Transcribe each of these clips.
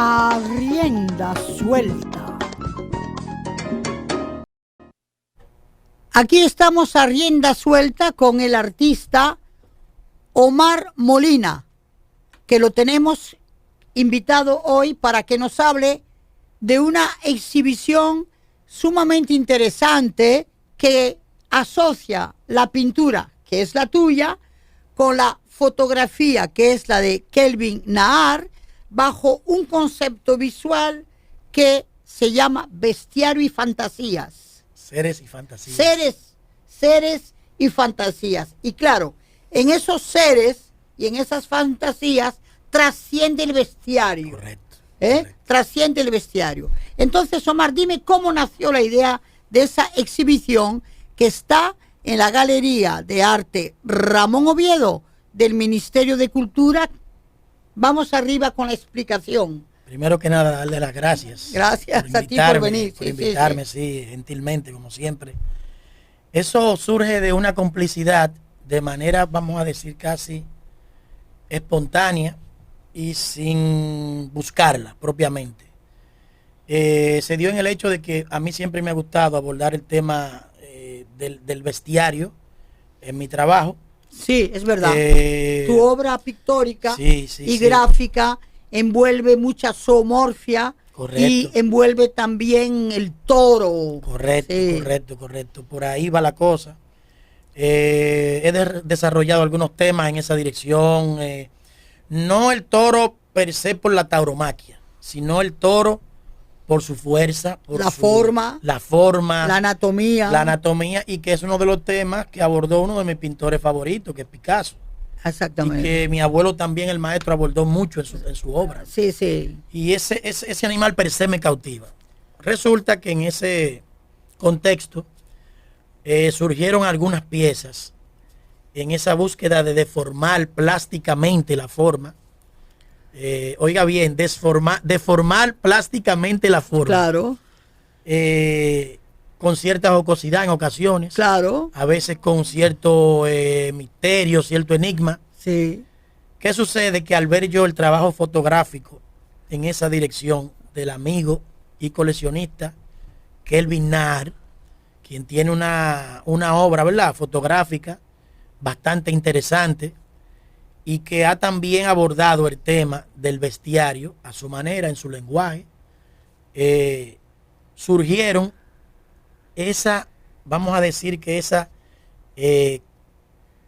a rienda suelta. Aquí estamos a rienda suelta con el artista Omar Molina, que lo tenemos invitado hoy para que nos hable de una exhibición sumamente interesante que asocia la pintura, que es la tuya, con la fotografía, que es la de Kelvin Nahar, bajo un concepto visual que se llama bestiario y fantasías. Seres y fantasías. Seres y fantasías. Y claro, en esos seres y en esas fantasías trasciende el bestiario. Correcto. Correcto. Trasciende el bestiario. Entonces, Omar, dime cómo nació la idea de esa exhibición que está en la Galería de Arte Ramón Oviedo del Ministerio de Cultura. Vamos arriba con la explicación. Primero que nada, darle las gracias. Gracias a ti por venir. Por invitarme, sí, gentilmente, como siempre. Eso surge de una complicidad de manera, vamos a decir, casi espontánea y sin buscarla propiamente. Se dio en el hecho de que a mí siempre me ha gustado abordar el tema del bestiario en mi trabajo. Sí, es verdad. Tu obra pictórica y gráfica envuelve mucha zoomorfia. Correcto. Y envuelve también el toro. Correcto, correcto. Por ahí va la cosa. He desarrollado algunos temas en esa dirección. No el toro per se por la tauromaquia, sino el toro por su fuerza, por la forma, la anatomía, y que es uno de los temas que abordó uno de mis pintores favoritos, que es Picasso. Exactamente. Y que mi abuelo también, el maestro, abordó mucho en su obra. Sí, sí. Y ese animal per se me cautiva. Resulta que en ese contexto surgieron algunas piezas en esa búsqueda de deformar plásticamente la forma. Oiga bien, deformar plásticamente la forma. Claro. Con cierta jocosidad en ocasiones. Claro. A veces con cierto misterio, cierto enigma. Sí. ¿Qué sucede? Que al ver yo el trabajo fotográfico en esa dirección del amigo y coleccionista Kelvin Nahar, quien tiene una obra, ¿verdad?, fotográfica bastante interesante, y que ha también abordado el tema del bestiario a su manera, en su lenguaje, surgieron vamos a decir que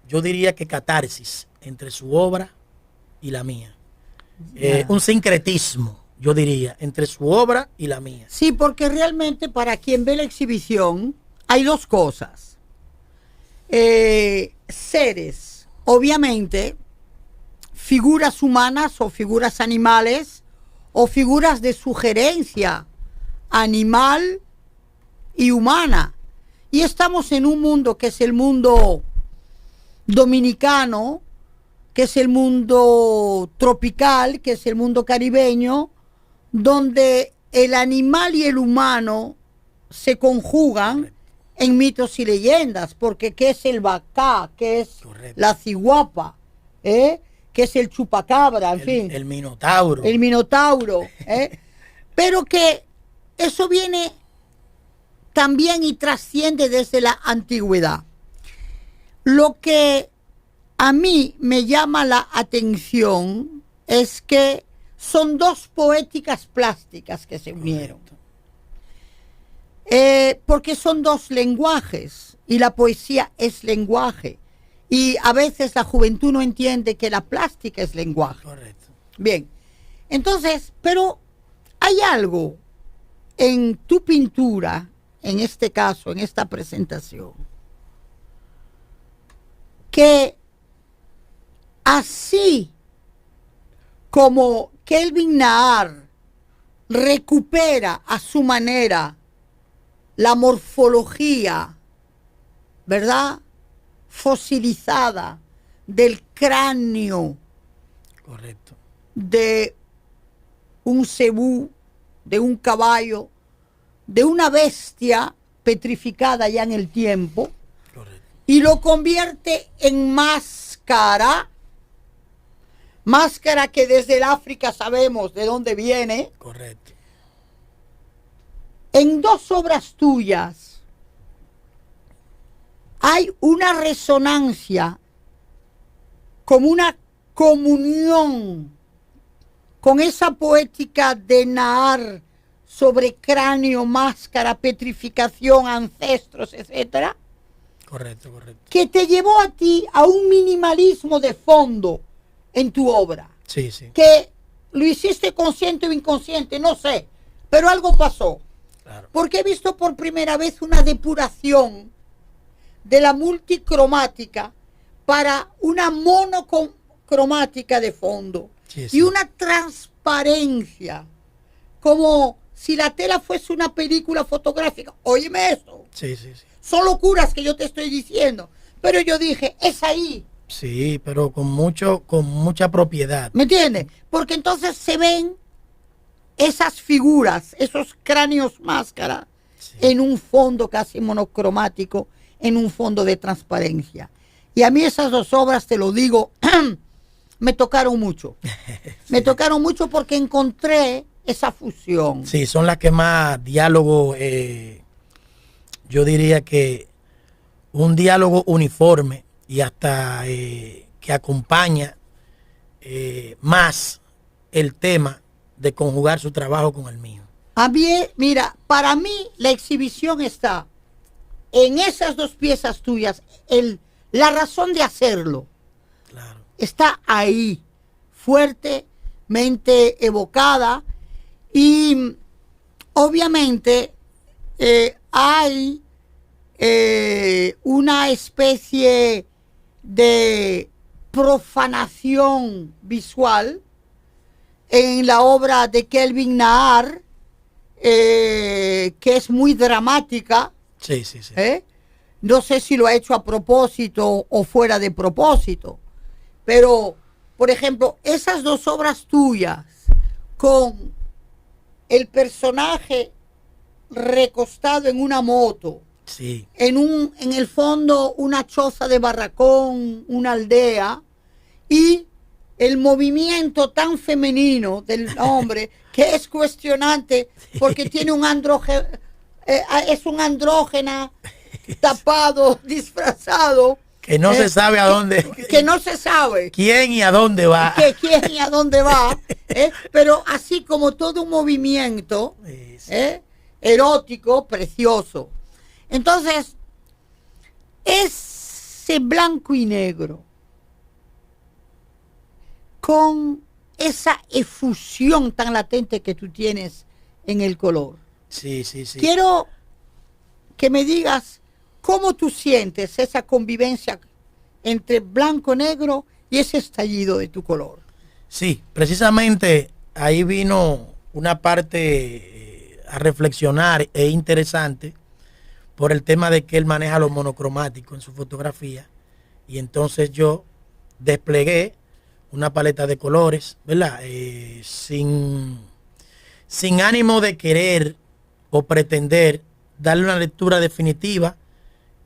yo diría que catarsis entre su obra y la mía. Un sincretismo, yo diría, entre su obra y la mía. Sí, porque realmente para quien ve la exhibición hay dos cosas. Seres, obviamente, figuras humanas o figuras animales o figuras de sugerencia animal y humana. Y estamos en un mundo que es el mundo dominicano, que es el mundo tropical, que es el mundo caribeño, donde el animal y el humano se conjugan en mitos y leyendas, porque ¿qué es el bacá? ¿Qué es la ciguapa? ¿Qué es el chupacabra? En fin. El minotauro. El minotauro. Pero que eso viene también y trasciende desde la antigüedad. Lo que a mí me llama la atención es que son dos poéticas plásticas que se unieron. Porque son dos lenguajes y la poesía es lenguaje. Y a veces la juventud no entiende que la plástica es lenguaje. Correcto. Bien, entonces, pero hay algo en tu pintura, en este caso, en esta presentación, que así como Kelvin Nahar recupera a su manera la morfología, ¿verdad?, fosilizada del cráneo, correcto, de un cebú, de un caballo, de una bestia petrificada ya en el tiempo, correcto, y lo convierte en máscara, Máscara que desde el África sabemos de dónde viene. Correcto. En dos obras tuyas hay una resonancia, como una comunión con esa poética de Nahar sobre cráneo, máscara, petrificación, ancestros, etcétera, Correcto, correcto. que te llevó a ti a un minimalismo de fondo en tu obra. Sí, sí. Que lo hiciste consciente o inconsciente, no sé, pero algo pasó. Claro. Porque he visto por primera vez una depuración de la multicromática para una monocromática de fondo. Sí, sí. Y una transparencia, como si la tela fuese una película fotográfica. Óyeme eso. Sí, sí, sí. Son locuras que yo te estoy diciendo. Pero yo dije, es ahí. Sí, pero con mucha propiedad. ¿Me entiendes? Porque entonces se ven esas figuras, esos cráneos máscara, Sí. en un fondo casi monocromático, en un fondo de transparencia. Y a mí esas dos obras, te lo digo, me tocaron mucho. Me tocaron mucho porque encontré esa fusión. Sí, son las que más diálogo, yo diría que un diálogo uniforme y hasta que acompaña más el tema de conjugar su trabajo con el mío. A mí, mira, para mí la exhibición está en esas dos piezas tuyas. La razón de hacerlo Claro. está ahí, fuertemente evocada. Y obviamente hay una especie de profanación visual en la obra de Kelvin Nahar, que es muy dramática. Sí, sí, sí. No sé si lo ha hecho a propósito o fuera de propósito, pero, por ejemplo, esas dos obras tuyas con el personaje recostado en una moto, Sí. en el fondo una choza de barracón, una aldea, y el movimiento tan femenino del hombre que es cuestionante porque tiene un es un andrógena tapado, disfrazado, Que no se sabe a dónde. que no se sabe quién y a dónde va. que quién y a dónde va, pero así como todo un movimiento Sí, sí. erótico, precioso. Entonces, ese blanco y negro, con esa efusión tan latente que tú tienes en el color. Sí, sí, sí. Quiero que me digas cómo tú sientes esa convivencia entre blanco-negro y ese estallido de tu color. Sí, precisamente ahí vino una parte a reflexionar e interesante por el tema de que él maneja lo monocromático en su fotografía, y entonces yo desplegué una paleta de colores, ¿verdad? Sin ánimo de querer o pretender darle una lectura definitiva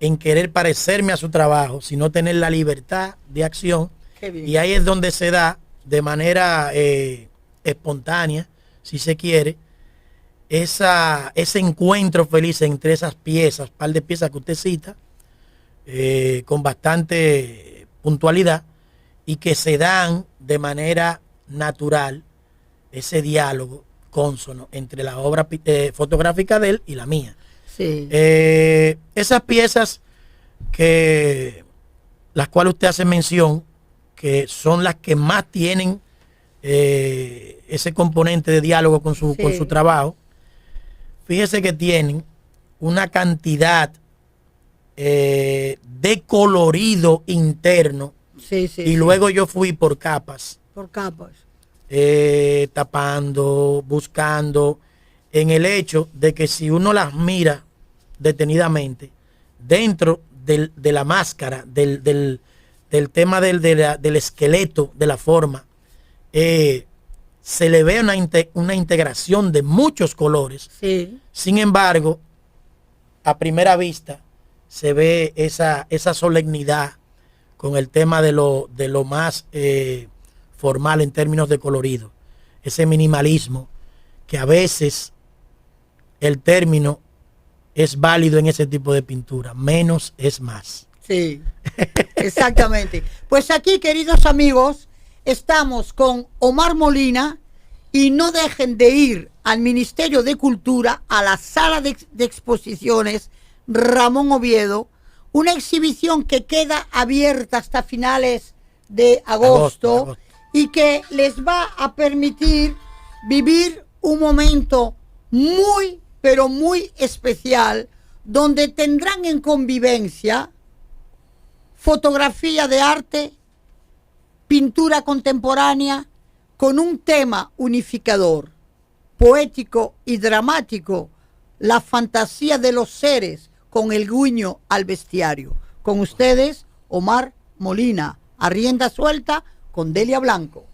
en querer parecerme a su trabajo, sino tener la libertad de acción. Qué bien. Y ahí es donde se da de manera espontánea, si se quiere, ese encuentro feliz entre esas piezas, par de piezas que usted cita, con bastante puntualidad, y que se dan de manera natural ese diálogo cónsono entre la obra fotográfica de él y la mía. Sí. Esas piezas las cuales usted hace mención, que son las que más tienen ese componente de diálogo con su trabajo, fíjese que tienen una cantidad de colorido interno. Sí, sí, Y luego yo fui por capas, por capas. tapando, buscando, en el hecho de que si uno las mira detenidamente, dentro de la máscara, del tema del esqueleto, de la forma, se le ve una integración de muchos colores. Sí. Sin embargo, a primera vista, se ve esa solemnidad con el tema de lo más formal en términos de colorido, ese minimalismo, que a veces el término es válido en ese tipo de pintura, menos es más. Sí, exactamente. Pues aquí, queridos amigos, estamos con Omar Molina y no dejen de ir al Ministerio de Cultura, a la sala de exposiciones Ramón Oviedo, una exhibición que queda abierta hasta finales de agosto y que les va a permitir vivir un momento muy, pero muy especial, donde tendrán en convivencia fotografía de arte, pintura contemporánea, con un tema unificador, poético y dramático, la fantasía de los seres con el guiño al bestiario. Con ustedes, Omar Molina, a rienda suelta con Delia Blanco.